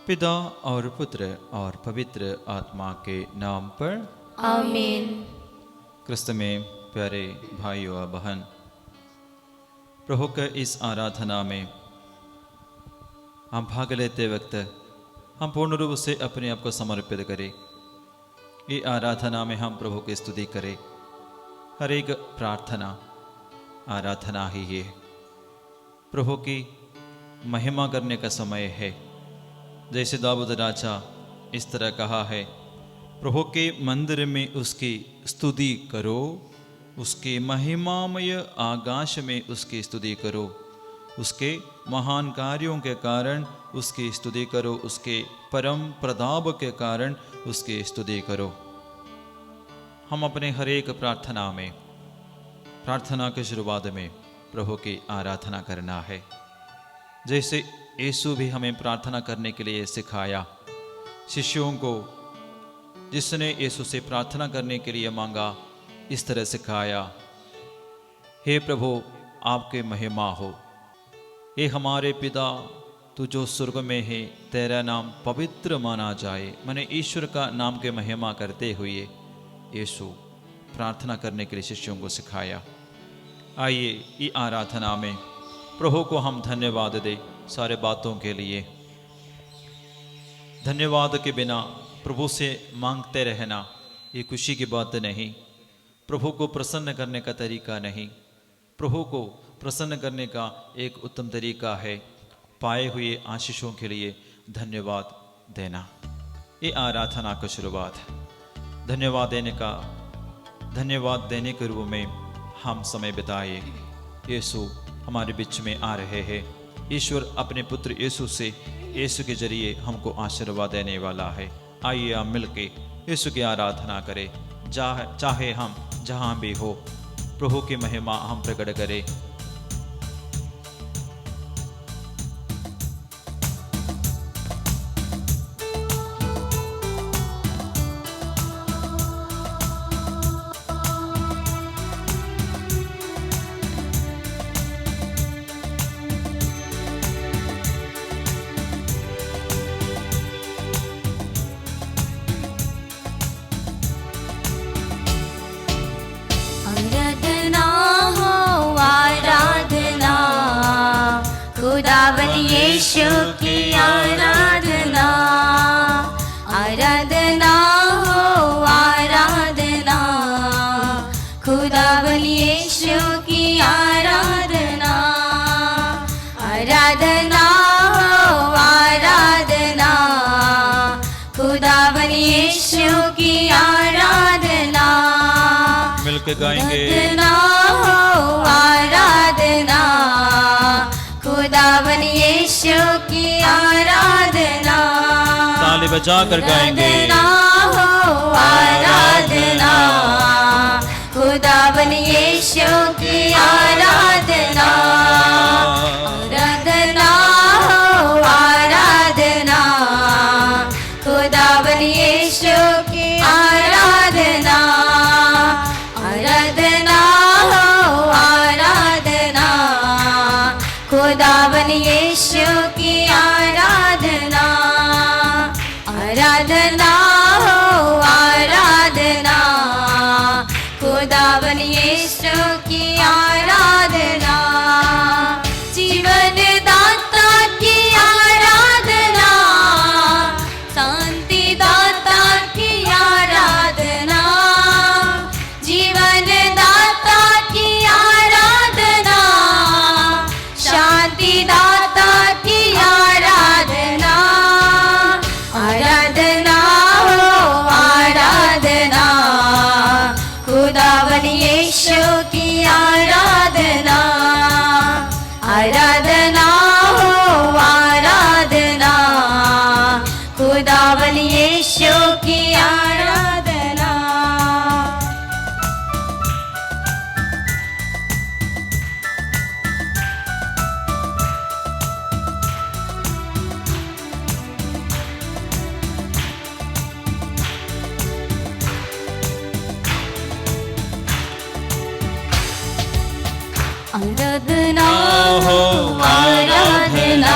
पिता और पुत्र और पवित्र आत्मा के नाम पर आमीन। क्रिस्त में प्यारे भाइयों और बहन, प्रभु के इस आराधना में हम भाग लेते वक्त हम पूर्ण रूप से अपने आप को समर्पित करें। ये आराधना में हम प्रभु की स्तुति करें। हर एक प्रार्थना आराधना ही है। प्रभु की महिमा करने का समय है। जैसे दाऊद राजा इस तरह कहा है, प्रभु के मंदिर में उसकी स्तुति करो, उसके महिमामय आकाश में उसकी स्तुति करो, उसके महान कार्यों के कारण उसकी स्तुति करो, उसके परम प्रताप के कारण उसकी स्तुति करो। हम अपने हर एक प्रार्थना में, प्रार्थना की शुरुआत में प्रभु की आराधना करना है। जैसे यीशु भी हमें प्रार्थना करने के लिए सिखाया। शिष्यों को जिसने यीशु से प्रार्थना करने के लिए मांगा, इस तरह सिखाया, हे प्रभु आपके महिमा हो, हे हमारे पिता तू जो स्वर्ग में है, तेरा नाम पवित्र माना जाए। मैंने ईश्वर का नाम के महिमा करते हुए यीशु प्रार्थना करने के लिए शिष्यों को सिखाया। आइए ये आराधना में प्रभु को हम धन्यवाद दें सारे बातों के लिए। धन्यवाद के बिना प्रभु से मांगते रहना ये खुशी की बात नहीं, प्रभु को प्रसन्न करने का तरीका नहीं। प्रभु को प्रसन्न करने का एक उत्तम तरीका है पाए हुए आशीषों के लिए धन्यवाद देना। ये आराधना का शुरुआत धन्यवाद देने के रूप में हम समय बिताए। यीशु हमारे बीच में आ रहे हैं। ईश्वर अपने पुत्र यीशु के जरिए हमको आशीर्वाद देने वाला है। आइए हम मिलके यीशु की आराधना करें। चाहे हम जहाँ भी हो, प्रभु की महिमा हम प्रकट करें। यीशु की आराधना, आराधना हो आराधना, खुदावन यीशु की आराधना, आराधना हो आराधना, खुदावन यीशु की आराधना। मिलकर गाएंगे। आराधना हो आराधना, खुदावन यीशु की आराधना। ताली बजाकर गाएंगे। आराधना हो आराधना, खुदावन यीशु की आराधना। आराधना हो आराधना, खुदावन यीशु की आराधना। आराधना हो आराधना, खुदावन यीशु की आराधना। आराधना हो आराधना, खुदावन यीशु की आराधना। जीवन दाता की आराधना, शांति दाता की आराधना, जीवन दाता की आराधना, शांति दाता की आराधना। आराधना हो आराधना, खुदावन यीशु की आराधना। आराधना हो आराधना, खुदावन यीशु की आराधना। आराधना हो आराधना,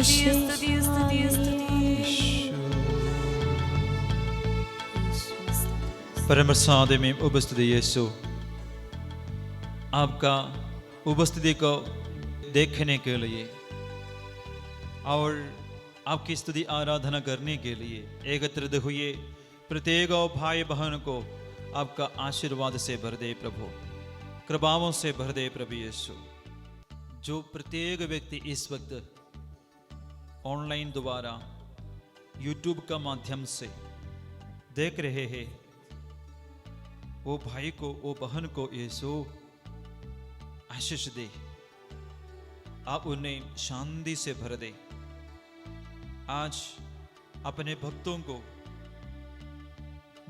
स्तुति स्तुति स्तुति परम प्रसाद में उपस्थित यीशु, आपका उपस्थिति को देखने के लिए और आपकी स्तुति आराधना करने के लिए एकत्रित हुए प्रत्येक भाई बहन को आपका आशीर्वाद से भर दे प्रभु, कृपाओं से भर दे प्रभु यीशु। जो प्रत्येक व्यक्ति इस वक्त ऑनलाइन द्वारा यूट्यूब का माध्यम से देख रहे हैं, वो भाई को, वो बहन को यीशु आशीष दे, आप उन्हें शांति से भर दे। आज अपने भक्तों को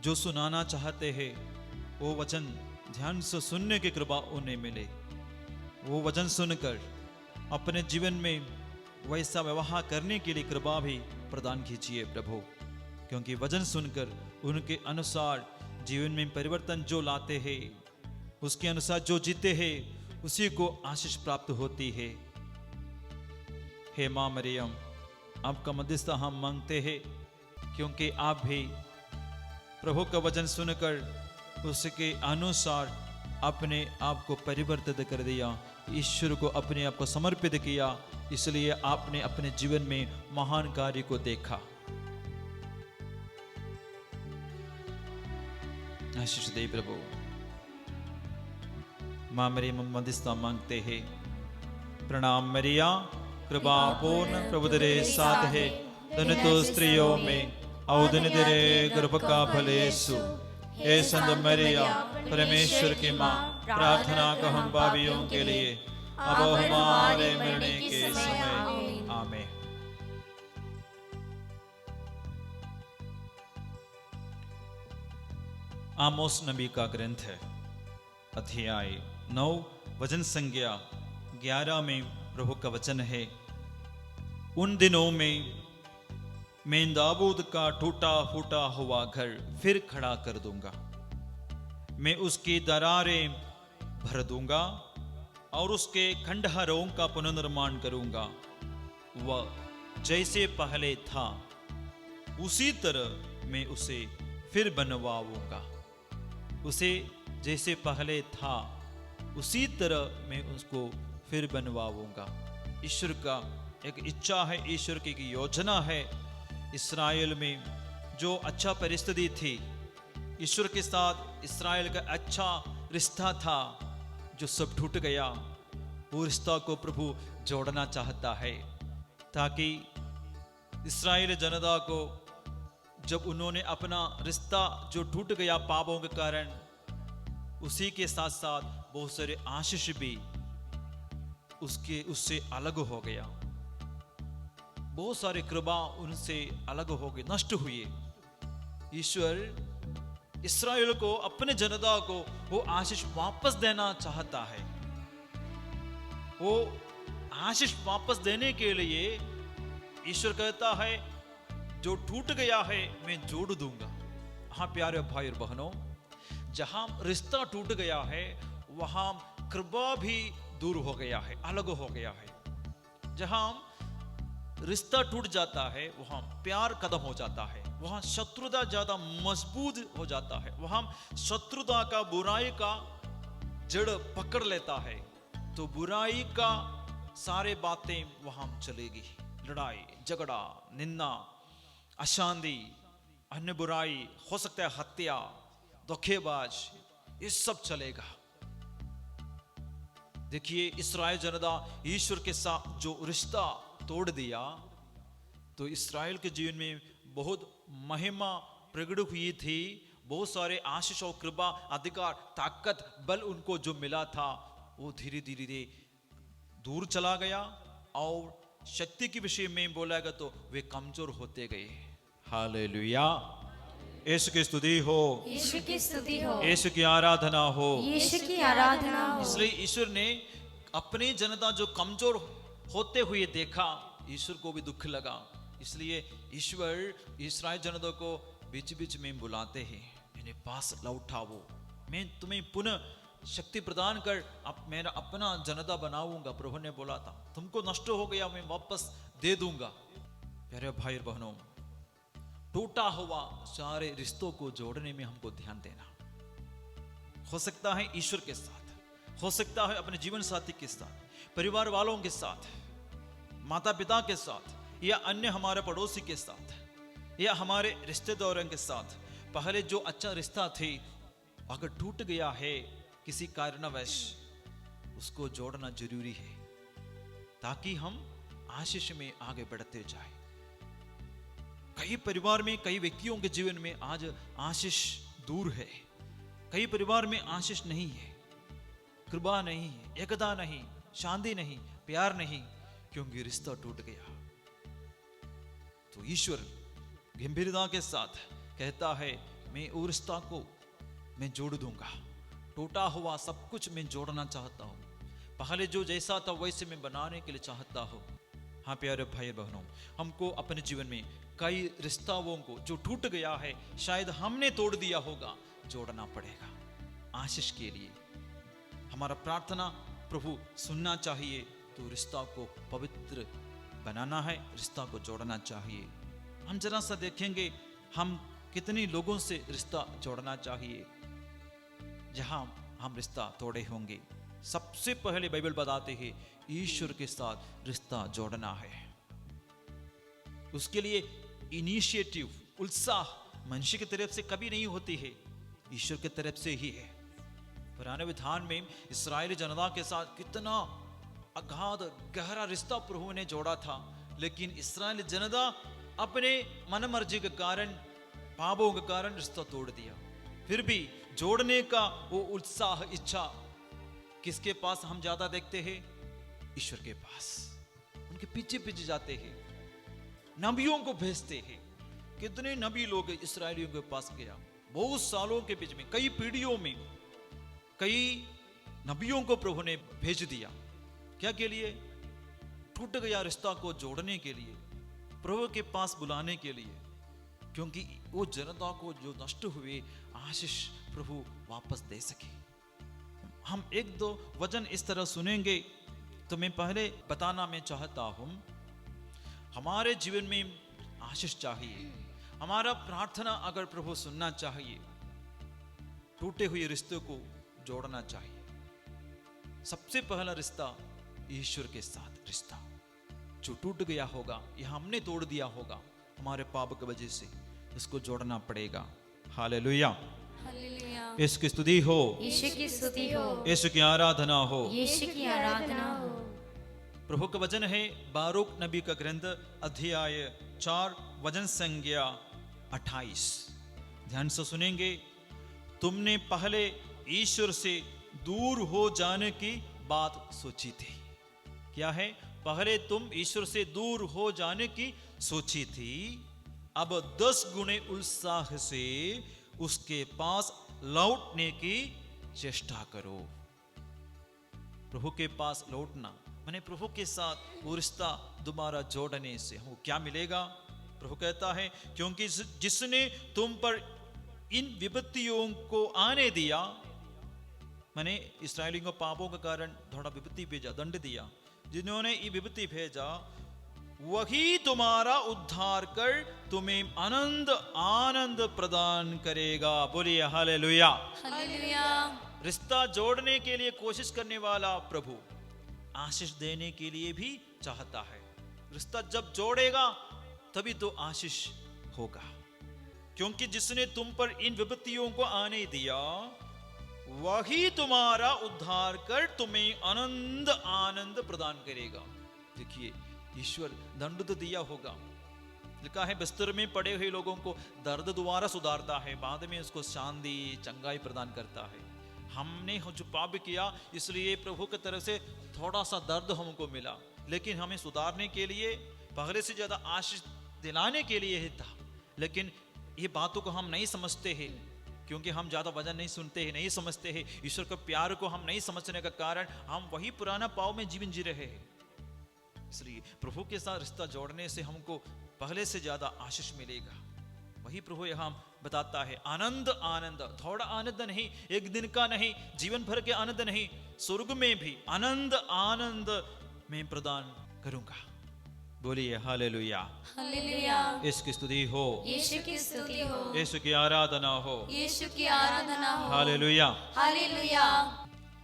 जो सुनाना चाहते हैं वो वचन ध्यान से सुनने की कृपा उन्हें मिले। वो वचन सुनकर अपने जीवन में वैसा व्यवहार करने के लिए कृपा भी प्रदान कीजिए प्रभु, क्योंकि वचन सुनकर उनके अनुसार जीवन में परिवर्तन जो लाते हैं, उसके अनुसार जो जीते हैं, उसी को आशीष प्राप्त होती है। हे माँ मरियम, आपका मध्यस्थता हम मांगते हैं, क्योंकि आप भी प्रभु का वचन सुनकर उसके अनुसार अपने आप को परिवर्तित कर दिया, ईश्वर को अपने आप को समर्पित किया, इसलिए आपने अपने जीवन में महान कार्य को देखा। आशीष दे प्रभु। मां मरियम मध्यस्थता मांगते हैं। प्रणाम मरिया, कृपा पूर्ण प्रभु तेरे साथ है, धन्य तो स्त्रियों में और धन्य तेरे गर्भ का फल यीशु। हे संत मरिया, परमेश्वर की माँ, प्रार्थना को हम पापियों के लिए अब हमारे मरने के समय आमीन। आमोस नबी का ग्रंथ है, अध्याय 9 वचन संज्ञा 11 में प्रभु का वचन है। उन दिनों में मैं दाऊद का टूटा फूटा हुआ घर फिर खड़ा कर दूंगा, मैं उसकी दरारें भर दूंगा और उसके खंडहरों का पुनर्निर्माण करूंगा। वह जैसे पहले था उसी तरह मैं उसे फिर बनवाऊंगा। उसे जैसे पहले था उसी तरह मैं उसको फिर बनवाऊंगा। ईश्वर का एक इच्छा है, ईश्वर की एक योजना है। इस्राएल में जो अच्छा परिस्थिति थी, ईश्वर के साथ इस्राएल का अच्छा रिश्ता था, जो सब टूट गया, वो रिश्ता को प्रभु जोड़ना चाहता है, ताकि इस्राएल जनता को जब उन्होंने अपना रिश्ता जो टूट गया पापों के कारण, उसी के साथ साथ बहुत सारे आशीष भी उससे अलग हो गया। बहुत सारे कृपा उनसे अलग हो गए, नष्ट हुए। ईश्वर इस्राएल को, अपने जनता को वो आशीष वापस देना चाहता है। वो आशीष वापस देने के लिए ईश्वर कहता है, जो टूट गया है मैं जोड़ दूंगा। हाँ प्यारे भाई और बहनों, जहां रिश्ता टूट गया है वहां कृपा भी दूर हो गया है, अलग हो गया है। जहां रिश्ता टूट जाता है वहां प्यार खत्म हो जाता है, वहां शत्रुता ज्यादा मजबूत हो जाता है, वहां शत्रुता का, बुराई का जड़ पकड़ लेता है, तो बुराई का सारे बातें वहां चलेगी। लड़ाई झगड़ा, निंदा, अशांति, अन्य बुराई, हो सकता है हत्या, धोखेबाज, ये सब चलेगा। देखिए इस्राएल जनता ईश्वर के साथ जो रिश्ता तोड़ दिया, तो इस्राएल के जीवन में बहुत महिमा प्रकट हुई थी। बहुत सारे आशीष और कृपा, अधिकार, ताकत, बल उनको जो मिला था वो धीरे धीरे दूर चला गया। और शक्ति के विषय में बोला गया तो वे कमजोर होते गए। हालेलुया, यीशु की स्तुति हो, यीशु की स्तुति हो, यीशु की आराधना हो, यीशु की आराधना हो। इसलिए ईश्वर ने अपनी जनता जो कमजोर होते हुए देखा, ईश्वर को भी दुख लगा। इसलिए ईश्वर इस्राएल जनता को बीच बीच में बुलाते हैं, इन्हें पास लौटाओ, मैं तुम्हें पुनः शक्ति प्रदान कर अब मेरा अपना जनता बनाऊंगा। प्रभु ने बोला था तुमको नष्ट हो गया मैं वापस दे दूंगा। प्यारे भाई और बहनों, टूटा हुआ सारे रिश्तों को जोड़ने में हमको ध्यान देना। हो सकता है ईश्वर के साथ, हो सकता है अपने जीवन साथी के साथ, परिवार वालों के साथ, माता पिता के साथ, या अन्य हमारे पड़ोसी के साथ, या हमारे रिश्तेदारों के साथ। पहले जो अच्छा रिश्ता थे अगर टूट गया है किसी कारणवश, उसको जोड़ना जरूरी है ताकि हम आशीष में आगे बढ़ते जाए। कई परिवार में, कई व्यक्तियों के जीवन में आज आशीष दूर है, कई परिवार में आशीष नहीं है, कृपा नहीं है, एकता नहीं, शांति नहीं, प्यार नहीं, क्योंकि रिश्ता टूट गया। तो ईश्वर गंभीरता के साथ कहता है मैं वो रिश्ता को मैं जोड़ दूंगा। टूटा हुआ सब कुछ मैं जोड़ना चाहता हूं। पहले जो जैसा था वैसे मैं बनाने के लिए चाहता हूं। हाँ प्यारे भाई बहनों, हमको अपने जीवन में कई रिश्ताओं को जो टूट गया है, शायद हमने तोड़ दिया होगा, जोड़ना पड़ेगा आशीष के लिए। हमारा प्रार्थना प्रभु सुनना चाहिए, तो रिश्ता को पवित्र बनाना है, रिश्ता को जोड़ना चाहिए। हम जरा सा देखेंगे हम कितने लोगों से रिश्ता जोड़ना चाहिए जहां हम रिश्ता तोड़े होंगे। सबसे पहले बाइबल बताते हैं ईश्वर के साथ रिश्ता जोड़ना है। उसके लिए इनिशिएटिव, उत्साह मनुष्य की तरफ से कभी नहीं होती है, ईश्वर की तरफ से ही है। पुराने विधान में इस्राएली जनता के साथ कितना अगाध गहरा रिश्ता प्रभु ने जोड़ा था, लेकिन इस्राएली जनता अपने मनमर्जी के कारण, पापों के कारण रिश्ता तोड़ दिया। फिर भी जोड़ने का वो उत्साह, इच्छा किसके पास हम ज्यादा देखते हैं? ईश्वर के पास। उनके पीछे पीछे जाते हैं, नबियों को भेजते हैं। कितने नबी लोग इस्राएलियों के पास गया, बहुत सालों के बीच में, कई पीढ़ियों में कई नबियों को प्रभु ने भेज दिया। क्या के लिए? टूट गया रिश्ता को जोड़ने के लिए, प्रभु के पास बुलाने के लिए, क्योंकि वो जनता को जो नष्ट हुए आशीष प्रभु वापस दे सके। हम एक दो वचन इस तरह सुनेंगे, तो मैं पहले बताना मैं चाहता हूं, हमारे जीवन में आशीष चाहिए। हमारा प्रार्थना अगर प्रभु सुनना चाहिए, टूटे हुए रिश्ते को जोड़ना चाहिए। सबसे पहला रिश्ता ईश्वर के साथ रिश्ता जो टूट गया होगा, यह हमने तोड़ दिया होगा हमारे पाप की वजह से, इसको जोड़ना पड़ेगा। हालेलुया, हालेलुया। यीशु की स्तुति हो, यीशु की स्तुति हो, यीशु की आराधना हो। यीशु की आराधना हो। प्रभु का वचन है बारूक नबी का ग्रंथ अध्याय 4 वचन संख्या 28। ध्यान से सुनेंगे। तुमने पहले ईश्वर से दूर हो जाने की बात सोची थी। क्या है? पहले तुम ईश्वर से दूर हो जाने की सोची थी, अब 10 गुने उत्साह से उसके पास लौटने की चेष्टा करो। प्रभु के पास लौटना माने प्रभु के साथ वो रिश्ता दोबारा जोड़ने से हमको क्या मिलेगा? प्रभु कहता है क्योंकि जिसने तुम पर इन विपत्तियों को आने दिया, माने इस्राएलियों को पापों के कारण थोड़ा विपत्ति भेजा, दंड दिया, जिन्होंने ये विपत्ति भेजा वही तुम्हारा उद्धार कर तुम्हें आनंद प्रदान करेगा। बोलिए हालेलुया। हालेलुया। रिश्ता जोड़ने के लिए कोशिश करने वाला प्रभु आशीष देने के लिए भी चाहता है। रिश्ता जब जोड़ेगा तभी तो आशीष होगा, क्योंकि जिसने तुम पर इन विपत्तियों को आने दिया वही तुम्हारा उद्धार कर तुम्हें आनंद प्रदान करेगा। देखिए, ईश्वर दंड तो दिया होगा, लिखा है बिस्तर में पड़े हुए लोगों को दर्द द्वारा सुधारता है, बाद में उसको शांति चंगाई प्रदान करता है। हमने जो पाप किया इसलिए प्रभु की तरफ से थोड़ा सा दर्द हमको मिला, लेकिन हमें सुधारने के लिए, पहले से ज्यादा आशीष दिलाने के लिए ही था। लेकिन ये बातों को हम नहीं समझते हैं, क्योंकि हम ज्यादा वजन नहीं सुनते हैं, नहीं समझते हैं। ईश्वर के प्यार को हम नहीं समझने का कारण हम वही पुराना पाव में जीवन जी रहे हैं। इसलिए प्रभु के साथ रिश्ता जोड़ने से हमको पहले से ज्यादा आशीष मिलेगा। वही प्रभु यहाँ बताता है, आनंद आनंद, थोड़ा आनंद नहीं, एक दिन का नहीं, जीवन भर के आनंद नहीं, स्वर्ग में भी आनंद आनंद मैं प्रदान करूंगा। बोलिए हालेलुया। हालेलुया। यीशु की स्तुति हो, यीशु की स्तुति हो, यीशु की आराधना हो, यीशु की आराधना हो। हालेलुया। हालेलुया।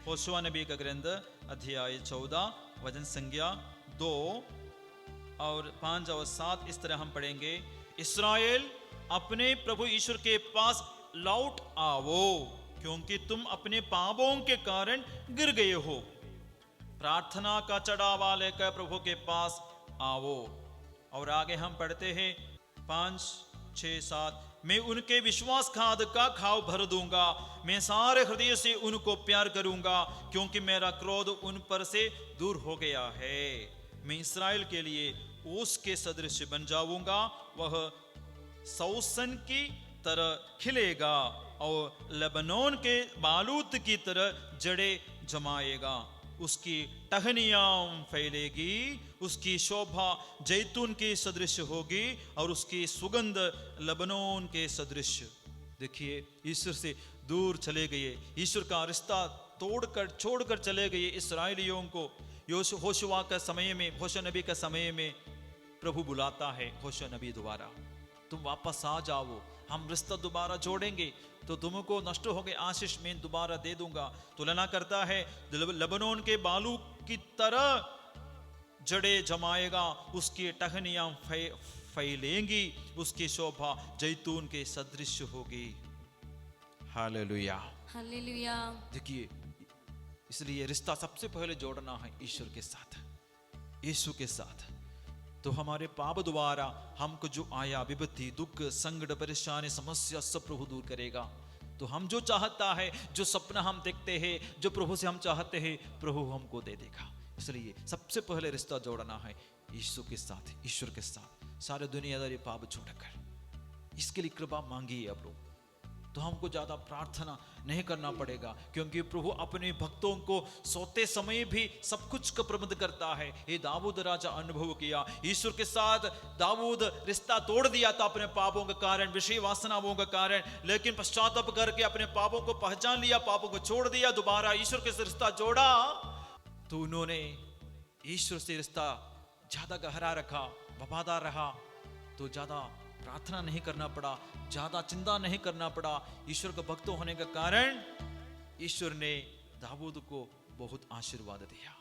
होशुआ नबी का ग्रंथ अध्याय 14 वचन संख्या 2 और 5 और 7 इस तरह हम पढ़ेंगे। इस्राएल अपने प्रभु ईश्वर के पास लौट आओ, क्योंकि तुम अपने पापों के कारण गिर गए हो। प्रार्थना का चढ़ावा लेकर प्रभु के पास आओ। और आगे हम पढ़ते हैं 5, 6, 7। मैं उनके विश्वासघात का घाव भर दूंगा, मैं सारे हृदय से उनको प्यार करूंगा, क्योंकि मेरा क्रोध उन पर से दूर हो गया है। मैं इस्राएल के लिए उसके सदृश बन जाऊंगा, वह सौसन की तरह खिलेगा और लेबनोन के बालूत की तरह जड़ें जमाएगा। उसकी टहनियां फैलेगी, उसकी शोभा जैतून के सदृश होगी और उसकी सुगंध लेबनोन के सदृश। देखिए, ईश्वर से दूर चले गए, ईश्वर का रिश्ता तोड़कर छोड़कर चले गए इस्राएलियों को होशुआ का समय में, होशे नबी का समय में प्रभु बुलाता है होशे नबी द्वारा, तुम वापस आ जाओ, हम रिश्ता दोबारा जोड़ेंगे, तो तुमको नष्ट हो गए आशीष मैं दोबारा दे दूंगा। तुलना करता है, लेबनोन के बालू की तरह जड़ें जमाएगा, उसकी टहनियां फैलेंगी, उसकी शोभा जैतून के सदृश होगी। हालेलुया। हालेलुया। देखिए, इसलिए रिश्ता सबसे पहले जोड़ना है ईश्वर के साथ, यीशु के साथ। तो हमारे पाप द्वारा हमको जो आया विपत्ति, दुख, संकट, परेशानी, समस्या सब प्रभु दूर करेगा। तो हम जो चाहता है, जो सपना हम देखते हैं, जो प्रभु से हम चाहते हैं, प्रभु हमको दे देगा। इसलिए सबसे पहले रिश्ता जोड़ना है यीशु के साथ, ईश्वर के साथ, सारे दुनियादारी पाप छोड़कर। इसके लिए कृपा मांगिए अब लोग, तो हमको ज्यादा प्रार्थना नहीं करना पड़ेगा, क्योंकि प्रभु अपने भक्तों को सोते समय भी सब कुछ का प्रबंध करता है। ये दाऊद राजा अनुभव किया, ईश्वर के साथ दाऊद रिश्ता तोड़ दिया था अपने पापों के कारण, विषय वासनाओं के कारण, लेकिन पश्चाताप करके अपने पापों को पहचान लिया, पापों को छोड़ दिया, दोबारा ईश्वर के साथ रिश्ता जोड़ा, तो उन्होंने ईश्वर से रिश्ता ज्यादा गहरा रखा, वफादार रहा, तो ज्यादा प्रार्थना नहीं करना पड़ा, ज्यादा चिंता नहीं करना पड़ा। ईश्वर का भक्त होने के कारण ईश्वर ने दाऊद को बहुत आशीर्वाद दिया।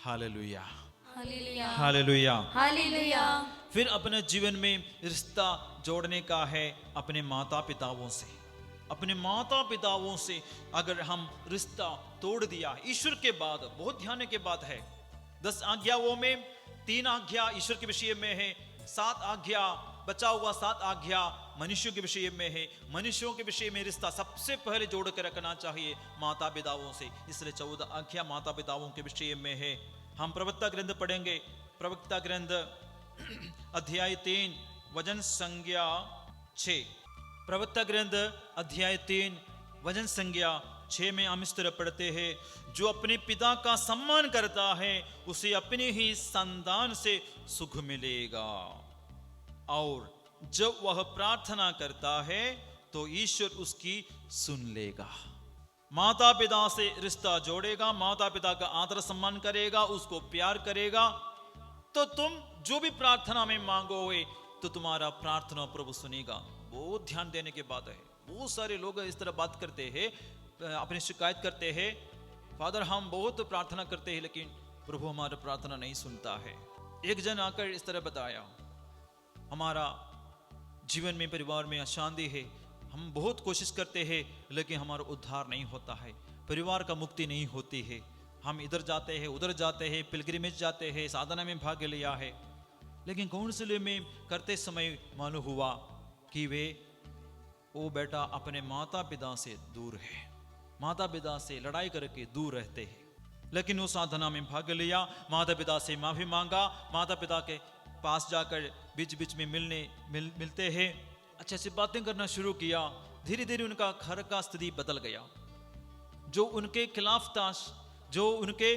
हालेलुया। हालेलुया। हालेलुया। हालेलुया। फिर अपने जीवन में रिश्ता जोड़ने का है अपने माता पिताओं से। अपने माता पिताओं से अगर हम रिश्ता तोड़ दिया, ईश्वर के बाद बहुत ध्यान के बात है, 10 आज्ञाओं में 3 आज्ञा ईश्वर के विषय में है, 7 आज्ञा बचा हुआ 7 आज्ञा मनुष्यों के विषय में है। मनुष्यों के विषय में रिश्ता सबसे पहले जोड़ कर रखना चाहिए माता पिताओं से, इसलिए 14 आज्ञा माता पिताओं के विषय में है। हम प्रवक्ता ग्रंथ पढ़ेंगे, प्रवक्ता ग्रंथ अध्याय 3 वचन संज्ञा 6। प्रवक्ता ग्रंथ अध्याय 3 वचन संज्ञा 6 में हम इस तरह पढ़ते हैं, जो अपने पिता का सम्मान करता है उसे अपने ही संतान से सुख मिलेगा, और जब वह प्रार्थना करता है तो ईश्वर उसकी सुन लेगा। माता पिता से रिश्ता जोड़ेगा, माता पिता का आदर सम्मान करेगा, उसको प्यार करेगा, तो तुम जो भी प्रार्थना में मांगोगे तो तुम्हारा प्रार्थना प्रभु सुनेगा। बहुत ध्यान देने की बात है। बहुत सारे लोग इस तरह बात करते हैं, अपनी शिकायत करते हैं, फादर हम बहुत प्रार्थना करते हैं लेकिन प्रभु हमारा प्रार्थना नहीं सुनता है। एक जन आकर इस तरह बताया, हमारा जीवन में परिवार में अशांति है, हम बहुत कोशिश करते हैं लेकिन हमारा उद्धार नहीं होता है, परिवार का मुक्ति नहीं होती है, हम इधर जाते हैं उधर जाते हैं, पिलग्रिमेज जाते हैं, साधना में भाग लिया है, लेकिन काउंसिल में करते समय मालूम हुआ कि वो बेटा अपने माता पिता से दूर है, माता पिता से लड़ाई करके दूर रहते हैं। लेकिन वो साधना में भाग लिया, माता पिता से माफी मांगा, माता पिता के पास जाकर बीच बीच में मिलते हैं, अच्छे से बातें करना शुरू किया। धीरे धीरे उनका घर का स्थिति बदल गया, जो उनके खिलाफ था, जो उनके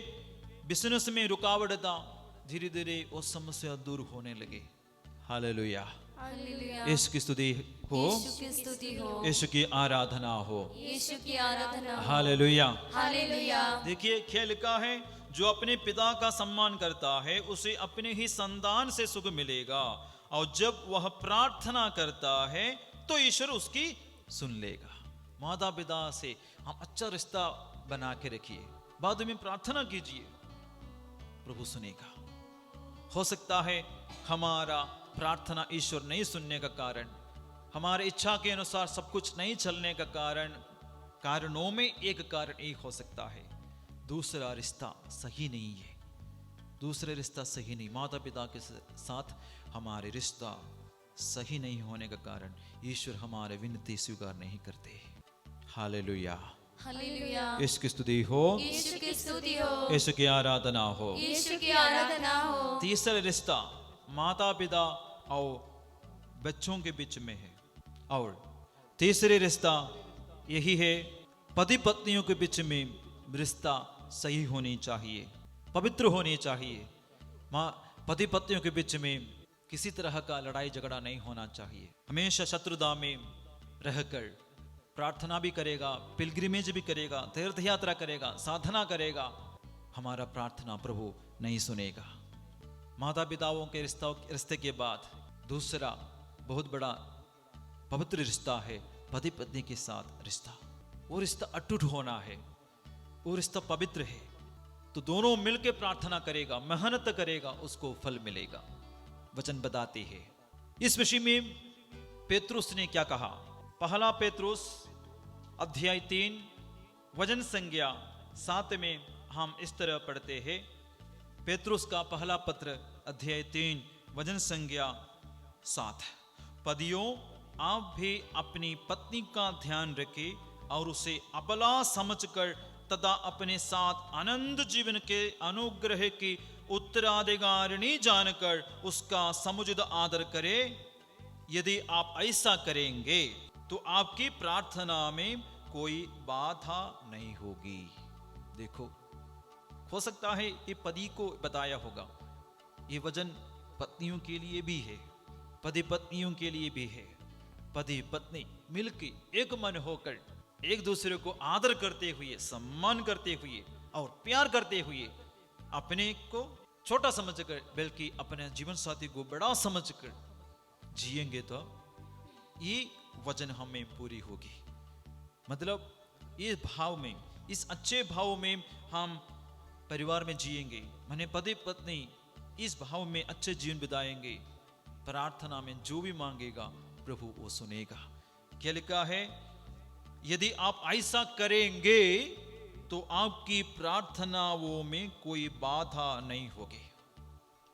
बिजनेस में रुकावट था, धीरे धीरे वो समस्या दूर होने लगे। हालेलुया। हालेलुया। यीशु की स्तुति हो, यीशु की स्तुति हो, यीशु की आराधना हो। यीशु की आराधना हो। हालेलुया। हालेलुया। देखिए क्या लिखा है, जो अपने पिता का सम्मान करता है उसे अपने ही संतान से सुख मिलेगा, और जब वह प्रार्थना करता है तो ईश्वर उसकी सुन लेगा। माता पिता से हम अच्छा रिश्ता बना के रखिए, बाद में प्रार्थना कीजिए, प्रभु सुनेगा। हो सकता है हमारा प्रार्थना ईश्वर नहीं सुनने का कारण, हमारे इच्छा के अनुसार सब कुछ नहीं चलने का कारणों में एक कारण एक हो सकता है, दूसरा रिश्ता सही नहीं है। दूसरे रिश्ता सही नहीं, माता पिता के साथ हमारे रिश्ता सही नहीं होने का कारण ईश्वर हमारे विनती स्वीकार नहीं करते। हालेलुया। हालेलुया। यीशु की स्तुति हो, यीशु की स्तुति हो, यीशु की आराधना हो। यीशु की आराधना हो। तीसरा रिश्ता माता पिता और बच्चों के बीच में है, और तीसरे रिश्ता यही है, पति पत्नियों के बीच में रिश्ता सही होनी चाहिए, पवित्र होनी चाहिए। पति पत्नियों के बीच में किसी तरह का लड़ाई झगड़ा नहीं होना चाहिए। हमेशा शत्रुता में रहकर प्रार्थना भी करेगा, पिलग्रिमेज भी करेगा, तीर्थ यात्रा करेगा, साधना करेगा, हमारा प्रार्थना प्रभु नहीं सुनेगा। माता पिताओं के रिश्ते के बाद दूसरा बहुत बड़ा पवित्र रिश्ता है पति पत्नी के साथ रिश्ता। वो रिश्ता अटूट होना है, वो रिश्ता पवित्र है, तो दोनों मिलकर प्रार्थना करेगा, मेहनत करेगा, उसको फल मिलेगा। वचन बताते हैं। इस विषय में पेत्रुस ने क्या कहा? पहला पेत्रुस अध्याय 3 वचन संज्ञा 7 में हम इस तरह पढ़ते हैं। पेत्रुस का पहला पत्र अध्याय 3 वचन संज्ञा 7। पतियों, आप भी अपनी पत्नी का ध्यान रखें और उसे अबला समझकर तथा अपने साथ आनंद जीवन के अनुग्रह की उत्तराधिकारिणी जानकर उसका समुचित आदर करें। यदि आप ऐसा करेंगे तो आपकी प्रार्थना में कोई बाधा नहीं होगी। देखो, हो सकता है ये पति को बताया होगा, ये वचन पत्नियों के लिए भी है, पति पत्नियों के लिए भी है। पति पत्नी मिलकर एक मन होकर एक दूसरे को आदर करते हुए, सम्मान करते हुए और प्यार करते हुए, अपने को छोटा समझकर बल्कि अपने जीवन साथी को बड़ा समझकर जिएंगे तो ये वचन हमें पूरी होगी। मतलब ये भाव में, इस अच्छे भाव में हम परिवार में जिएंगे, माने पति पत्नी इस भाव में अच्छे जीवन बिताएंगे। प्रार्थना में जो भी मांगेगा प्रभु वो सुनेगा। क्या लिखा है? यदि आप ऐसा करेंगे तो आपकी प्रार्थनाओं में कोई बाधा नहीं होगी।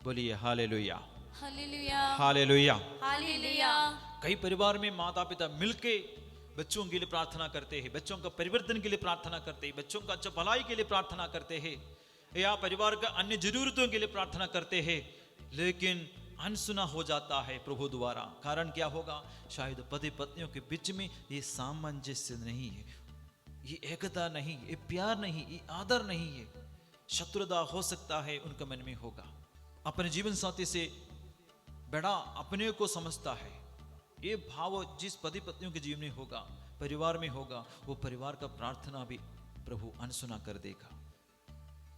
बोलिए हालेलुया, हालेलुया, हालेलुया। हालेलुया। कई परिवार में माता पिता मिलके बच्चों के लिए प्रार्थना करते हैं, बच्चों का परिवर्तन के लिए प्रार्थना करते हैं, बच्चों का अच्छा भलाई के लिए प्रार्थना करते हैं, या परिवार का अन्य जरूरतों के लिए प्रार्थना करते हैं, लेकिन अनसुना हो जाता है प्रभु द्वारा। कारण क्या होगा? शायद पति पत्नियों के बीच में ये सामंजस्य नहीं है, ये एकता नहीं, ये प्यार नहीं, ये आदर नहीं है, शत्रुता हो सकता है उनके मन में होगा। अपने जीवन साथी से बड़ा अपने को समझता है, ये भाव जिस पति पत्नियों के जीवन में होगा, परिवार में होगा, वो परिवार का प्रार्थना भी प्रभु अनसुना कर देगा।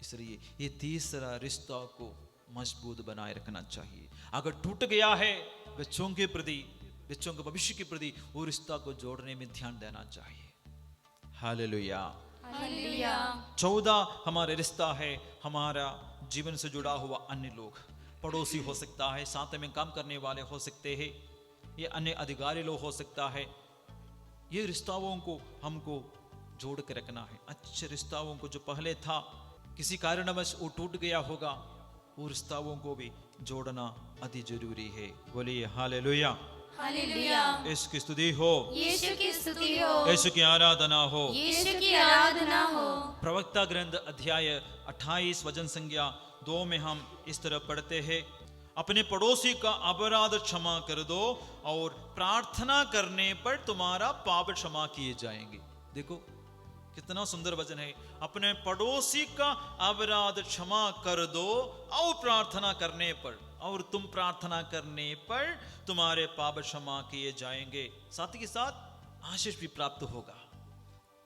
इसलिए ये तीसरा रिश्ता को मजबूत बनाए रखना चाहिए। अगर टूट गया है बच्चों के प्रति, बच्चों के भविष्य के प्रति, वो रिश्ता को जोड़ने में ध्यान देना चाहिए। Hallelujah, hallelujah. 14 हमारे रिश्ता है हमारा जीवन से जुड़ा हुआ अन्य लोग, पड़ोसी हो सकता है, साथ में काम करने वाले हो सकते हैं, ये अन्य अधिकारी लोग हो सकता है। ये रिश्ताओं को हमको जोड़ के रखना है। अच्छे रिश्ताओं को जो पहले था किसी कारणवश वो टूट गया होगा, वो रिश्ताओं को भी जोड़ना अति जरूरी है। बोलिए हालेलुया, हालेलुया। यीशु की स्तुति हो, यीशु की स्तुति हो, यीशु की आराधना हो। यीशु की आराधना हो। प्रवक्ता ग्रंथ अध्याय 28 वचन संज्ञा 2 में हम इस तरह पढ़ते हैं, अपने पड़ोसी का अपराध क्षमा कर दो और प्रार्थना करने पर तुम्हारा पाप क्षमा किए जाएंगे। देखो कितना सुंदर वचन है। अपने पड़ोसी का अपराध क्षमा कर दो और प्रार्थना करने पर, और तुम प्रार्थना करने पर तुम्हारे पाप क्षमा किए जाएंगे, साथ ही साथ आशीष भी प्राप्त होगा।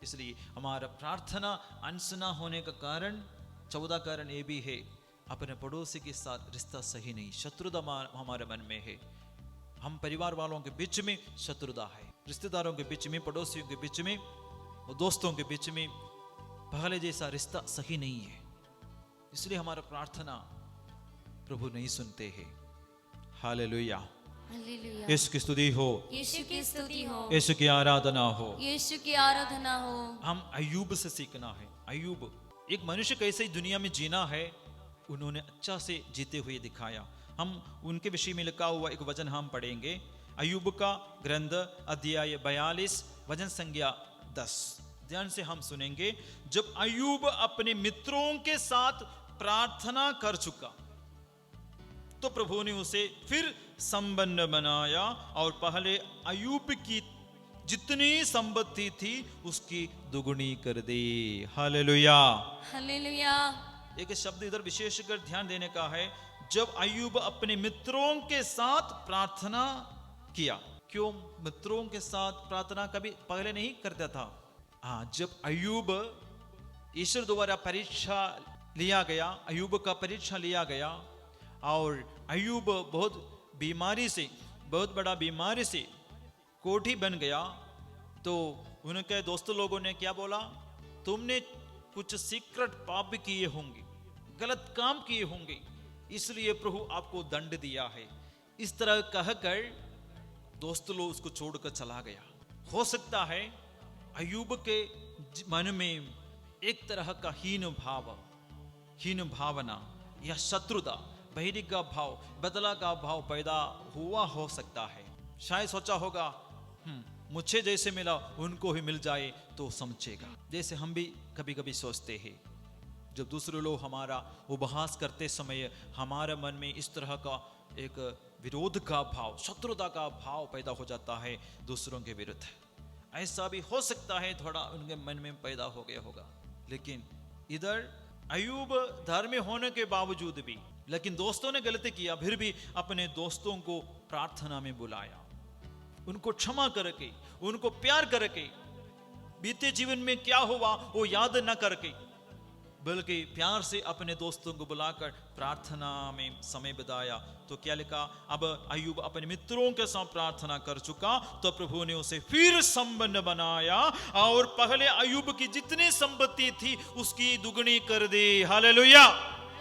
इसलिए हमारा प्रार्थना अनसुना होने का कारण 14 कारण ये भी है, अपने पड़ोसी के साथ रिश्ता सही नहीं, शत्रुता हमारे मन में है। हम परिवार वालों के बीच में शत्रुता है, रिश्तेदारों के बीच में, पड़ोसियों के बीच में, दोस्तों के बीच में पहले जैसा रिश्ता सही नहीं है। इसलिए हमारा प्रार्थना प्रभु नहीं सुनते हैं। हालेलुया, हालेलुया। यीशु की स्तुति हो, यीशु की स्तुति हो, यीशु की आराधना हो। यीशु की आराधना हो। हम अय्यूब से सीखना है। अय्यूब एक मनुष्य कैसे दुनिया में जीना है उन्होंने अच्छा से जीते हुए दिखाया। हम उनके विषय में लिखा हुआ एक वचन हम पढ़ेंगे, अय्यूब का ग्रंथ अध्याय 42 वचन संख्या 10। ध्यान से हम सुनेंगे। जब अय्यूब अपने मित्रों के साथ प्रार्थना कर चुका तो प्रभु ने उसे फिर संबंध बनाया और पहले अय्यूब की जितनी संपत्ति थी उसकी दुगुनी कर दी। Hallelujah, hallelujah. एक शब्द इधर विशेषकर ध्यान देने का है, जब अय्यूब अपने मित्रों के साथ प्रार्थना किया। क्यों मित्रों के साथ प्रार्थना कभी पहले नहीं करता था? हाँ, जब अय्यूब ईश्वर द्वारा परीक्षा लिया गया, अय्यूब का परीक्षा लिया गया और अय्यूब बहुत बीमारी से, बहुत बड़ा बीमारी से कोढ़ी बन गया, तो उनके दोस्तों लोगों ने क्या बोला, तुमने कुछ सीक्रेट पाप किए होंगे, गलत काम किए होंगे, इसलिए प्रभु आपको दंड दिया है। इस तरह कहकर दोस्त लोग उसको छोड़कर चला गया। हो सकता है अय्यूब के मन में एक तरह का हीन भावना या शत्रुता, बहिरी का भाव, बदला का भाव पैदा हुआ हो सकता है। शायद सोचा होगा मुझे जैसे मिला उनको ही मिल जाए तो समझेगा। जैसे हम भी कभी कभी सोचते हैं, जब दूसरे लोग हमारा उपहास करते समय हमारे मन में इस तरह का एक विरोध का भाव, शत्रुता का भाव पैदा हो जाता है दूसरों के विरुद्ध। ऐसा भी हो सकता है थोड़ा उनके मन में पैदा हो गया होगा। लेकिन इधर अय्यूब धर्मी होने के बावजूद भी, लेकिन दोस्तों ने गलती किया, फिर भी अपने दोस्तों को प्रार्थना में बुलाया, उनको क्षमा करके, उनको प्यार करके, बीते जीवन में क्या हुआ वो याद न करके, बल्कि प्यार से अपने दोस्तों को बुलाकर प्रार्थना में समय बिताया। तो क्या लिखा, अब अय्यूब अपने मित्रों के साथ प्रार्थना कर चुका तो प्रभु ने उसे फिर संबंध बनाया और पहले अय्यूब की जितनी संपत्ति थी उसकी दुगनी कर दी। Hallelujah,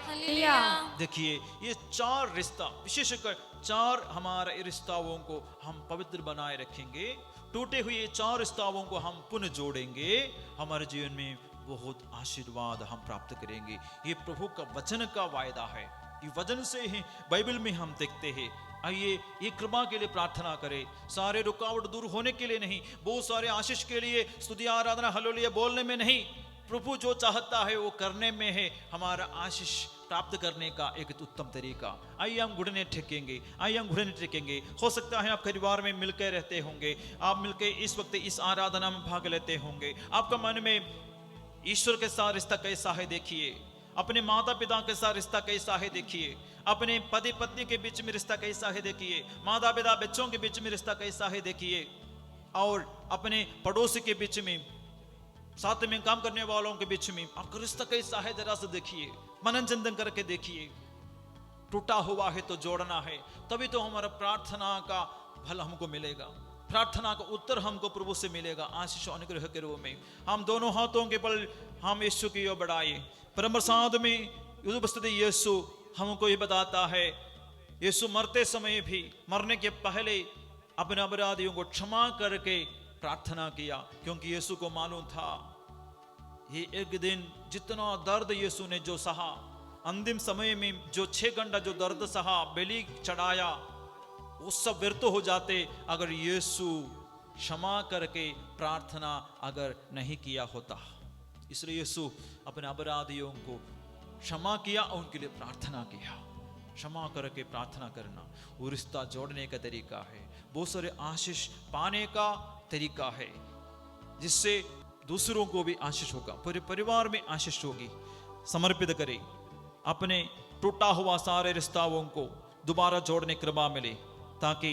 hallelujah. देखिए ये 4 रिश्ता, विशेषकर 4 हमारे रिश्ताओं को हम पवित्र बनाए रखेंगे, टूटे हुए 4 रिश्ताओं को हम पुनः जोड़ेंगे, हमारे जीवन में बहुत आशीर्वाद हम प्राप्त करेंगे। ये प्रभु का वचन का वायदा है, ये वचन से ही बाइबल में हम देखते हैं। आइए ये कृपा के लिए प्रार्थना करें, सारे रुकावट दूर होने के लिए नहीं, बहुत सारे आशीष के लिए, स्तुति आराधना हालेलुया बोलने में नहीं, प्रभु जो चाहता है वो करने में है, हमारा आशीष प्राप्त करने का एक उत्तम तरीका। आइए हम घुटने टेकेंगे, आइए हम घुटने टेकेंगे। हो सकता है आप परिवार में मिलकर रहते होंगे, आप मिलकर इस वक्त इस आराधना में भाग लेते होंगे, आपका मन में ईश्वर के साथ रिश्ता कैसा है देखिए, अपने माता पिता के साथ रिश्ता कैसा है देखिए, अपने पति पत्नी के बीच में रिश्ता कैसा है देखिए, माता पिता बच्चों के बीच में रिश्ता कैसा है देखिए, और अपने पड़ोसी के बीच में, साथ में काम करने वालों के बीच में आपका रिश्ता कैसा है जरा से देखिए, मनन चिंतन करके देखिए। टूटा हुआ है तो जोड़ना है, तभी तो हमारा प्रार्थना का फल हमको मिलेगा, प्रार्थना का उत्तर हमको प्रभु से मिलेगा आशीष अनुग्रह के रूप में। हम दोनों हाथों के बल हम यीशु की ओर बढ़ाए। परम प्रसाद में उपस्थित यीशु हमको ये बताता है, यीशु मरते समय भी, मरने के पहले अपने अपराधियों को क्षमा करके प्रार्थना किया, क्योंकि यीशु को मालूम था ये एक दिन जितना दर्द यीशु ने जो सहा, अंतिम समय में जो 6 घंटा जो दर्द सहा, बलि चढ़ाया, वो सब व्यर्थ हो जाते अगर यीशु क्षमा करके प्रार्थना अगर नहीं किया होता। इसलिए यीशु अपने अपराधियों को क्षमा किया और उनके लिए प्रार्थना किया। क्षमा करके प्रार्थना करना वो रिश्ता जोड़ने का तरीका है, बहुत सारे आशीष पाने का तरीका है, जिससे दूसरों को भी आशीष होगा, पूरे परिवार में आशीष होगी। समर्पित करें अपने टूटा हुआ सारे रिश्ताओं को, दोबारा जोड़ने की कृपा मिले, ताकि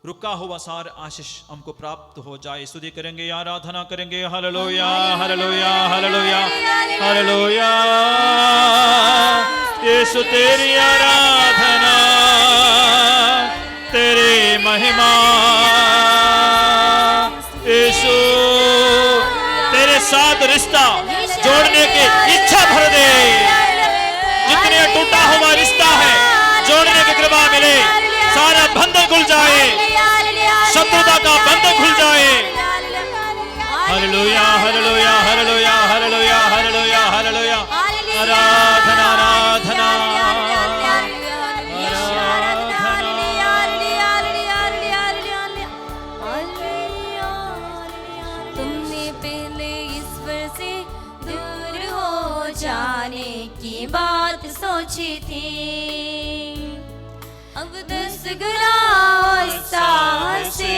रुका हुआ सार आशीष हमको प्राप्त हो जाए। स्तुति करेंगे, आराधना करेंगे। हालेलुया, हालेलुया, हालेलुया, हालेलुया। यीशु तेरी आराधना, तेरी महिमा, यीशु तेरे साथ रिश्ता जोड़ने की इच्छा भर दे। जितने टूटा हुआ रिश्ता है, जोड़ने की कृपा मिले, सारा बंधन खुल जाए, शत्रुता का बंधन खुल जाए। हालेलुया, हालेलुया, हालेलुया, हालेलुया, हालेलुया, हालेलुया। आराधना, आराधना, तुमने पहले ईश्वर से दूर हो जाने की बात सोची थी, अब 10 गुना उत्साह से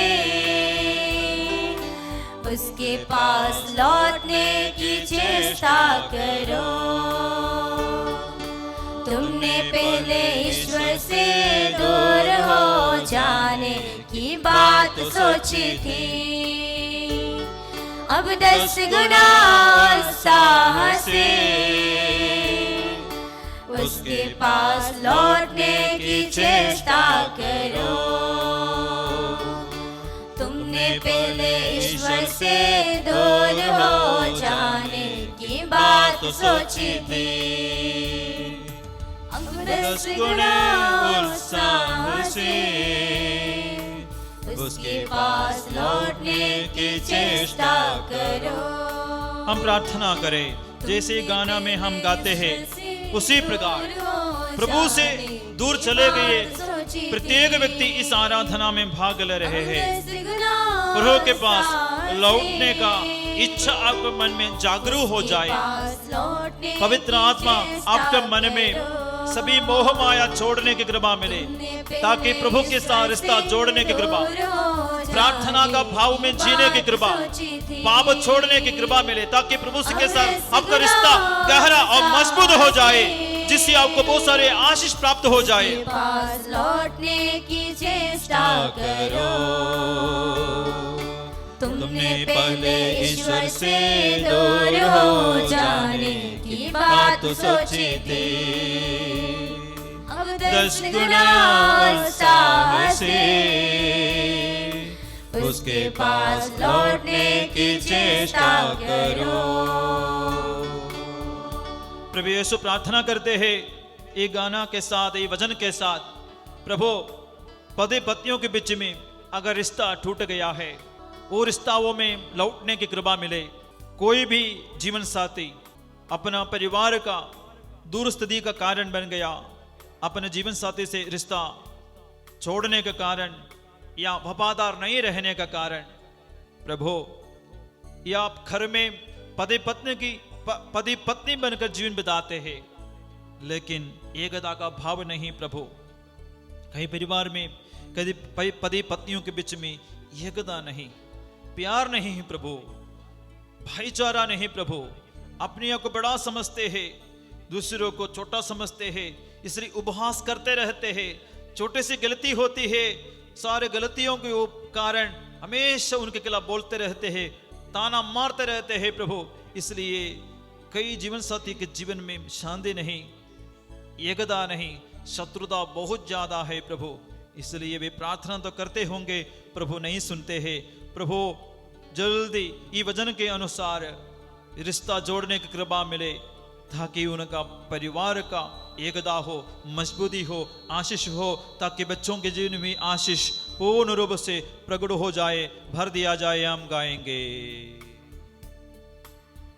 उसके पास लौटने की चेष्टा करो। तुमने पहले ईश्वर से दूर हो जाने की बात सोची थी, अब 10 गुना उत्साह से उसके पास लौटने की चेष्टा करो। तुमने पहले ईश्वर से दूर हो जाने की बात सोची थी, अब 10 गुना उत्साह से उसके पास लौटने की चेष्टा करो। हम प्रार्थना करें, जैसे गाना में हम गाते हैं उसी प्रकार प्रभु से दूर चले गए प्रत्येक व्यक्ति इस आराधना में भाग ले रहे हैं। प्रभु के पास लौटने का इच्छा आपके मन में जागरूक हो जाए। पवित्र आत्मा आपके मन में सभी मोह माया छोड़ने की कृपा मिले, ताकि प्रभु के साथ रिश्ता जोड़ने की कृपा, प्रार्थना का भाव में जीने की कृपा, पाप छोड़ने की कृपा मिले, ताकि प्रभु के साथ आपका रिश्ता गहरा और मजबूत हो जाए, जिससे आपको बहुत सारे आशीष प्राप्त हो जाए। पास लौटने की चेष्टा करो। तुमने पहले ईश्वर से दूर हो जाने की बात सोची थी, अब 10 गुना उत्साह से उसके पास लौटने की चेष्टा करो। प्रभु यीशु प्रार्थना करते हैं, ये गाना के साथ, ये वचन के साथ, प्रभु पति पत्नियों के बीच में अगर रिश्ता टूट गया है, वो रिश्ताओं में लौटने की कृपा मिले। कोई भी जीवन साथी अपना परिवार का दूरस्थिति का कारण बन गया, अपने जीवन साथी से रिश्ता छोड़ने के कारण या वफादार नहीं रहने का कारण, प्रभु या आप घर में पति पत्नी बनकर जीवन बिताते हैं, लेकिन एकता का भाव नहीं प्रभु। कई परिवार में कभी पति पत्नियों के बीच में एकता नहीं, प्यार नहीं प्रभु, भाईचारा नहीं प्रभु। अपने को बड़ा समझते हैं, दूसरों को छोटा समझते हैं, इसलिए उपहास करते रहते हैं। छोटे सी गलती होती है, सारे गलतियों के कारण हमेशा उनके खिलाफ बोलते रहते हैं, ताना मारते रहते हैं प्रभु। इसलिए कई जीवन साथी के जीवन में शांति नहीं, एकता नहीं, शत्रुता बहुत ज्यादा है प्रभु। इसलिए वे प्रार्थना तो करते होंगे, प्रभु नहीं सुनते हैं। प्रभु जल्दी ये वचन के अनुसार रिश्ता जोड़ने की कृपा मिले, ताकि उनका परिवार का एकता हो, मजबूती हो, आशीष हो, ताकि बच्चों के जीवन में आशीष पूर्ण रूप से प्रकट हो जाए, भर दिया जाए। हम गाएंगे।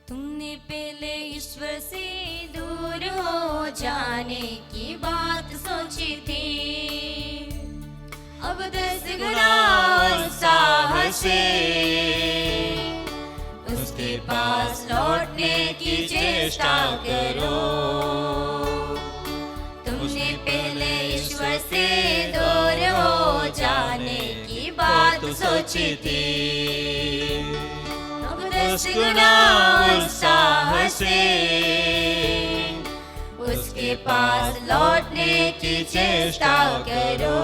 तुमने पहले ईश्वर से दूर हो जाने की बात सोची थी, अब 10 गुना उत्साह से उसके पास लौटने की चेष्टा करो। तुमने पहले ईश्वर से दूर हो जाने की बात सोची थी, अब 10 गुना उत्साह से उसके पास लौटने की चेष्टा करो।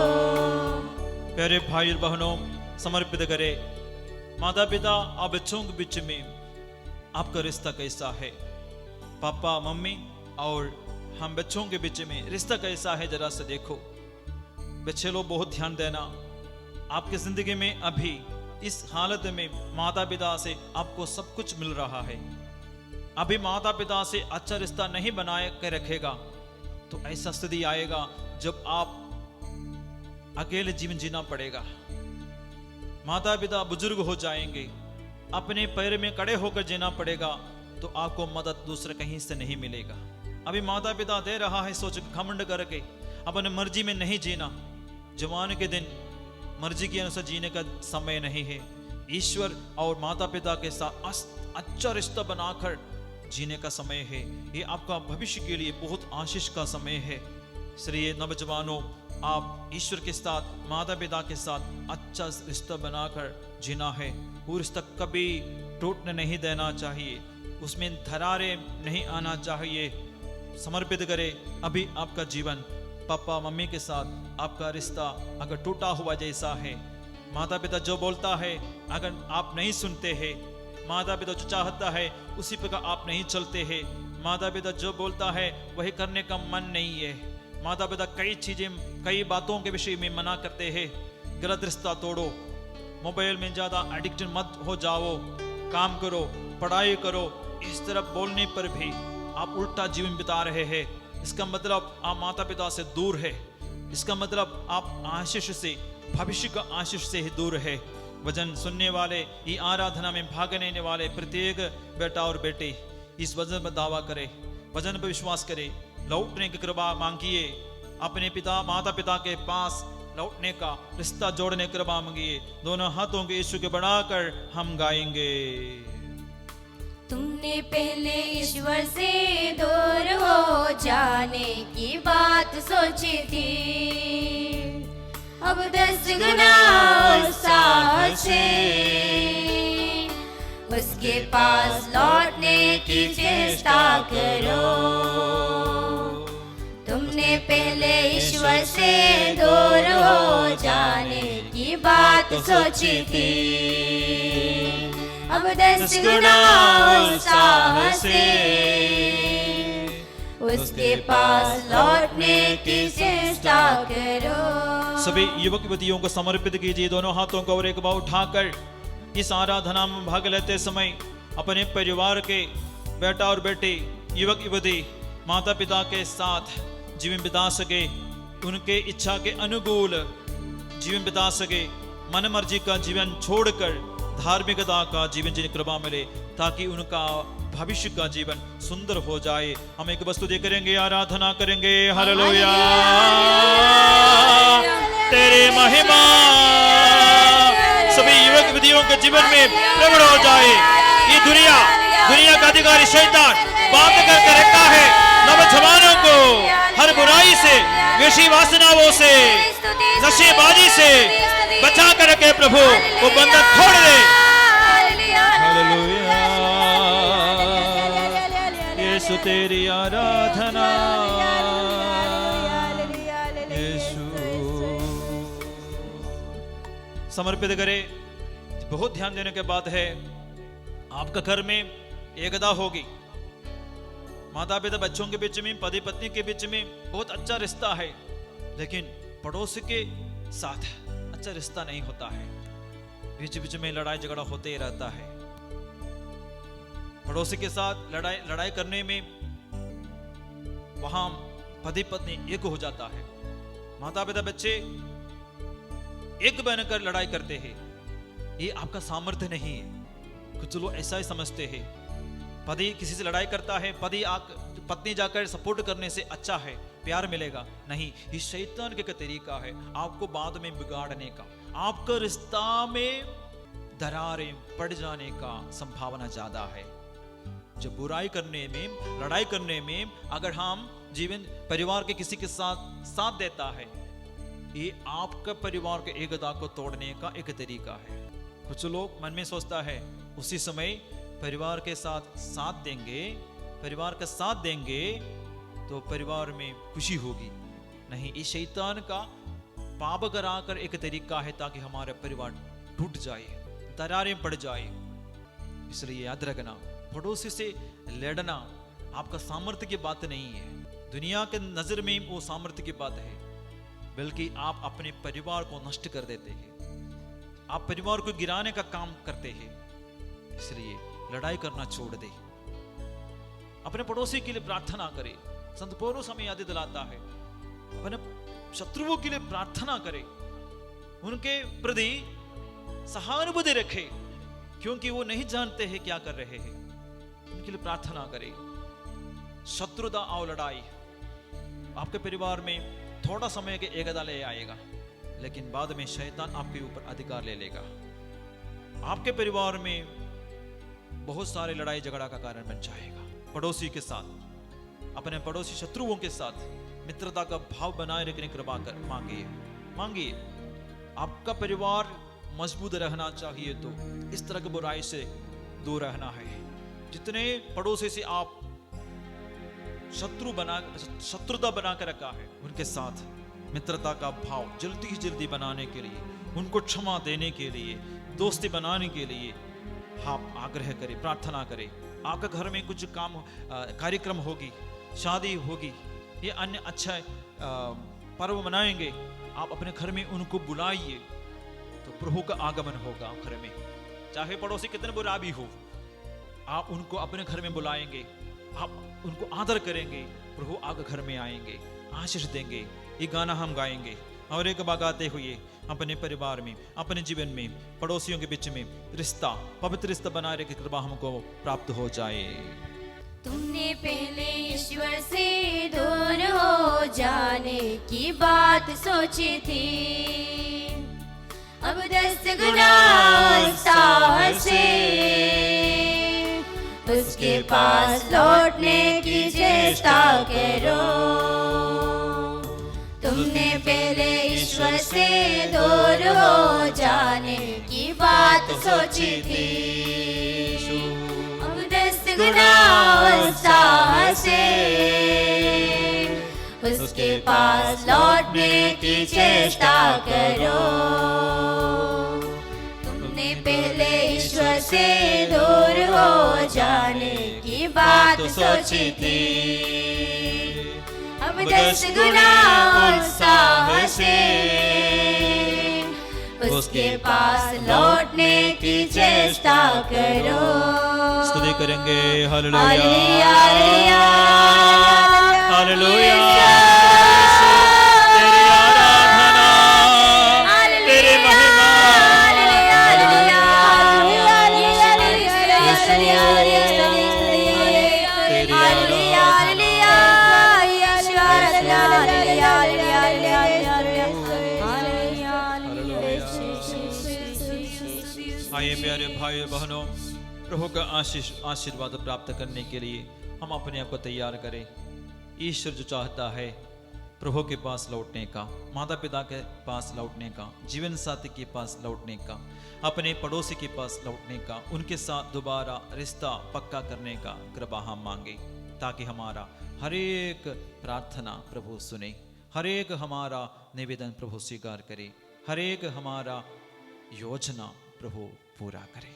प्यारे भाई और बहनों, समर्पित करे माता पिता और बच्चों के बीच में आपका रिश्ता कैसा है? पापा मम्मी और हम बच्चों के बीच में रिश्ता कैसा है? जरा से देखो। बच्चे लोग बहुत ध्यान देना। आपकी जिंदगी में अभी इस हालत में माता पिता से आपको सब कुछ मिल रहा है, अभी माता पिता से अच्छा रिश्ता नहीं बनाए के रखेगा तो ऐसा स्थिति आएगा जब आप अकेले जीवन जीना पड़ेगा। माता पिता बुजुर्ग हो जाएंगे, अपने पैर में खड़े होकर जीना पड़ेगा तो आपको मदद दूसरे कहीं से नहीं मिलेगा। अभी माता पिता दे रहा है सोच घमंड करके अपने मर्जी में नहीं जीना। जवान के दिन मर्जी के अनुसार जीने का समय नहीं है। ईश्वर और माता पिता के साथ अच्छा रिश्ता बनाकर जीने का समय है। ये आपका भविष्य के लिए बहुत आशीष का समय है। इसलिए नौजवानों, आप ईश्वर के साथ माता पिता के साथ अच्छा रिश्ता बनाकर जीना है। वो रिश्ता कभी टूटने नहीं देना चाहिए, उसमें दरारें नहीं आना चाहिए। समर्पित करें अभी आपका जीवन पापा मम्मी के साथ। आपका रिश्ता अगर टूटा हुआ जैसा है, माता पिता जो बोलता है अगर आप नहीं सुनते हैं, माता पिता जो चाहता है उसी प्रकार आप नहीं चलते हैं, माता पिता जो बोलता है वही करने का मन नहीं है, माता पिता कई चीजें कई बातों के विषय में मना करते हैं, गलत रिश्ता तोड़ो। मोबाइल में ज्यादा एडिक्टेड मत हो जाओ, काम करो, पढ़ाई करो। इस तरह बोलने पर भी आप उल्टा जीवन बिता रहे हैं। इसका मतलब आप माता पिता से दूर है। इसका मतलब आप आशीष से, भविष्य का आशीष से ही दूर है। वचन सुनने वाले, ये आराधना में भाग लेने वाले प्रत्येक बेटा और बेटी इस वचन पर दावा करे, वचन पर विश्वास करे, लौटने की कृपा मांगिए। अपने पिता माता पिता के पास लौटने का रिश्ता जोड़ने की कृपा मांगिए। दोनों हाथों के यीशु के बढ़ाकर हम गाएंगे। तुमने पहले ईश्वर से दूर हो जाने की बात सोची थी, अब 10 गुना उत्साह से उसके पास लौटने की चेष्टा करो। तुमने पहले ईश्वर से दूर हो जाने की बात सोची थी, अब 10 गुना उत्साह से उसके पास लौटने की चेष्टा करो। सभी युवक युवतियों को समर्पित कीजिए। दोनों हाथों को और एक बार उठाकर इस आराधना में भाग लेते समय अपने परिवार के बेटा और बेटी, युवक युवती माता पिता के साथ जीवन बिता सके, उनके इच्छा के अनुकूल जीवन बिता सके, मन मर्जी का जीवन छोड़कर धार्मिकता का जीवन जीने की कृपा मिले, ताकि उनका भविष्य का जीवन सुंदर हो जाए। हम एक वस्तु दे करेंगे, आराधना करेंगे। हालेलुया, तेरी महिमा सभी युवक युवतियों के जीवन में प्रकट हो जाए। ये दुनिया का अधिकारी शैतान बात करके रखा है नौजवानों को हर बुराई से, विषय वासनाओं से, नशेबाजी से बचा कर रखे। प्रभु वो बंधन तोड़ दे। हालेलुया, यीशु तेरी आराधना, यीशु। समर्पित करे। बहुत ध्यान देने के बाद है, आपका घर में एकता होगी। माता पिता बच्चों के बीच में, पति पत्नी के बीच में बहुत अच्छा रिश्ता है, लेकिन पड़ोसी के साथ अच्छा रिश्ता नहीं होता है। बीच बीच में लड़ाई झगड़ा होते ही रहता है। पड़ोसी के साथ लड़ाई करने में वहां पति पत्नी एक हो जाता है। माता पिता बच्चे एक बनकर लड़ाई करते हैं। ये आपका सामर्थ्य नहीं है। कुछ लोग ऐसा ही समझते हैं, पति किसी से लड़ाई करता है, पत्नी जाकर सपोर्ट करने से अच्छा है, प्यार मिलेगा। नहीं, ये शैतान का तरीका है आपको बाद में बिगाड़ने का। आपका रिश्ता में दरारें पड़ जाने का संभावना ज्यादा है। जब बुराई करने में, लड़ाई करने में अगर हम जीवन परिवार के किसी के साथ देता है, ये आपका परिवार के एकता को तोड़ने का एक तरीका है। कुछ लोग मन में सोचता है उसी समय परिवार के साथ देंगे, परिवार का साथ देंगे तो परिवार में खुशी होगी। नहीं, इस शैतान का पाप कराकर एक तरीका है ताकि हमारा परिवार टूट जाए, दरारें पड़ जाए। इसलिए याद रखना, पड़ोसी से लड़ना आपका सामर्थ्य की बात नहीं है, दुनिया के नजर में वो सामर्थ्य की बात है, बल्कि आप अपने परिवार को नष्ट कर देते हैं, आप परिवार को गिराने का काम करते हैं। इसलिए लड़ाई करना छोड़ दे, अपने पड़ोसी के लिए प्रार्थना करे। संत पौलुस हमें याद दिलाता है, अपने शत्रुओं के लिए प्रार्थना करे, उनके प्रति सहानुभूति रखे, क्योंकि वो नहीं जानते हैं क्या कर रहे हैं। उनके लिए प्रार्थना करे। शत्रुता और लड़ाई आपके परिवार में थोड़ा समय के एकदा ले आएगा, लेकिन बाद में शैतान आपके ऊपर अधिकार ले लेगा। आपके परिवार में बहुत सारे लड़ाई झगड़ा का कारण बन जाएगा। पड़ोसी के साथ, अपने पड़ोसी शत्रुओं के साथ मित्रता का भाव बनाए रखने की कृपा कर मांगिए। आपका परिवार मजबूत रहना चाहिए तो इस तरह की बुराई से दूर रहना है। जितने पड़ोसी से आप शत्रुता बना कर रखा है, उनके साथ मित्रता का भाव जल्दी ही जल्दी बनाने के लिए, उनको क्षमा देने के लिए, दोस्ती बनाने के लिए आप आग्रह करें, प्रार्थना करें। आपका घर में कुछ कार्यक्रम होगी, शादी होगी, ये अन्य अच्छा पर्व मनाएंगे, आप अपने घर में उनको बुलाइए, तो प्रभु का आगमन होगा घर में। चाहे पड़ोसी कितने बुरा भी हो, आप उनको अपने घर में बुलाएंगे, आप उनको आदर करेंगे, प्रभु आगे घर में आएंगे, आशीष देंगे। ये गाना हम गाएंगे और एक बार गाते हुए अपने परिवार में, अपने जीवन में, पड़ोसियों के बीच में रिश्ता, पवित्र रिश्ता बनाए रखने की कृपा हमको प्राप्त हो जाए। तुमने पहले ईश्वर से दूर हो जाने की बात सोची थी, अब 10 गुना उत्साह से उसके पास लौटने की चेष्टा करो। तुमने पहले ईश्वर से दूर हो जाने की बात सोची थी, अब 10 गुना उत्साह से उसके पास लौटने की चेष्टा करो। तुमने पहले ईश्वर से दूर हो जाने की बात सोची थी, अब 10 गुना उत्साह से उसके पास लौटने की चेष्टा करो। स्तुति करेंगे। हालेलुया, हालेलुया, हालेलुया। तेरी आराधना, तेरी महिमा, आइए प्यारे भाइयों बहनों, प्रभु का आशीर्वाद प्राप्त करने के लिए हम अपने आप को तैयार करें। ईश्वर जो चाहता है प्रभु के पास लौटने का, माता पिता के पास लौटने का, जीवन साथी के पास लौटने का, अपने पड़ोसी के पास लौटने का, उनके साथ दोबारा रिश्ता पक्का करने का कृपा हम मांगे, ताकि हमारा हर एक प्रार्थना प्रभु सुने, हर एक हमारा निवेदन प्रभु स्वीकार करे, हर एक हमारा योजना प्रभु पूरा करे।